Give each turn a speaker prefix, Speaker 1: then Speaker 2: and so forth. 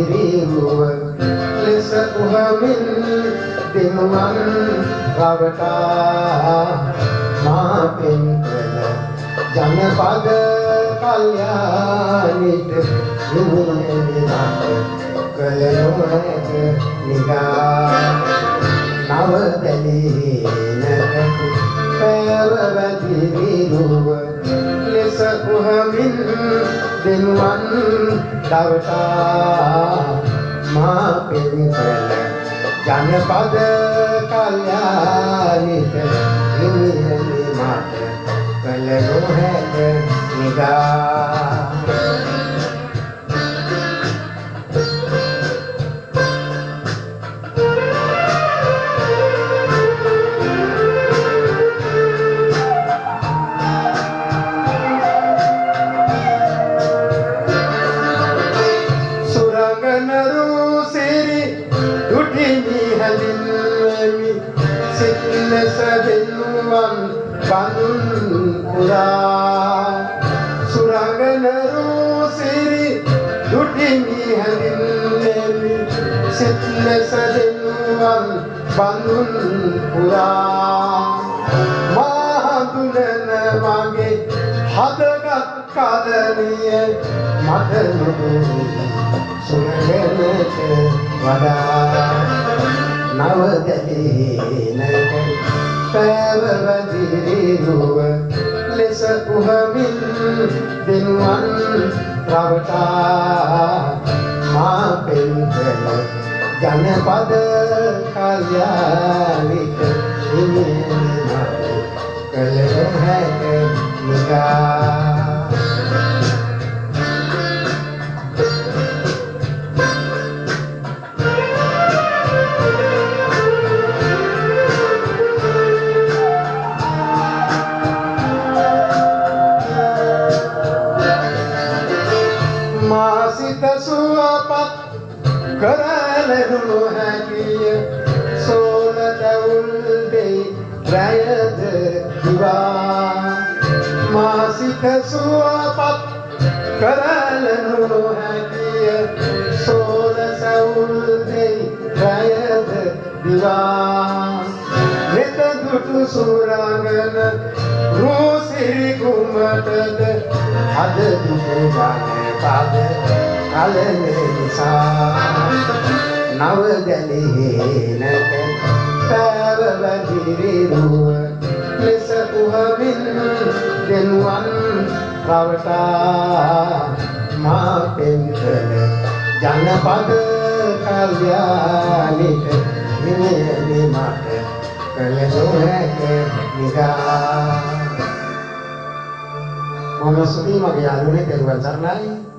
Speaker 1: දිරිරුව ලෙස උහමින් දිනුවන් රවටා මා පෙම් කළ ජනපද කල්යාණිට හිමිනට කළ නොහැක නිගා නව බැලීනකට පැවවැදිරිරුව ලෙස උහමින් දිනුවන් රවටා මා පෙම් කළ ජනපද කල්යාණිට හිමිනට කළ නොහැක නිගා සුරංගනරු සිරි දුටිමි හැඳින්වෙමි සිත්ලෙස දෙන්නුවන් බඳුන් පුරා සුරංගනරු සිරි දුටිමි හැඳින්වෙමි සිත්ලෙස දෙන්නුවන් බඳුන් පුරා මා හඳුනන මගේ හදගත් කදනිය මට නුදුනි සුරංගනට වඩා නව දැලීනක පැවවැදිරිරුව ලෙස උහමින් දිනුවන් රවටා මා පෙම් කළ ජනපද කල්යාණිට හිමිනට කළ නොහැක නිගා මාසිත සුවපත් කරලනු හැකිය සෝල තැවුල් දෙයි රැයද දිවා මාසිත සුවපත් කරලනු හැකිය සෝල තැවුල් දෙයි රැයද දිවා නෙත දුටු සුරංගන රූසිරි කුමටද අද දුටු ජනපද කලන නිසා නව දැලීනක පැවවැදිරිරුව ලෙස උහමින් දෙනුවන් රවටා මා පෙම් කළ ජනපද කල්යාණිට හිමිනට කළ නොහැක නිගා මම ස්තුතියි මගේ යාළුවනේ පෙරුවන් සරණයි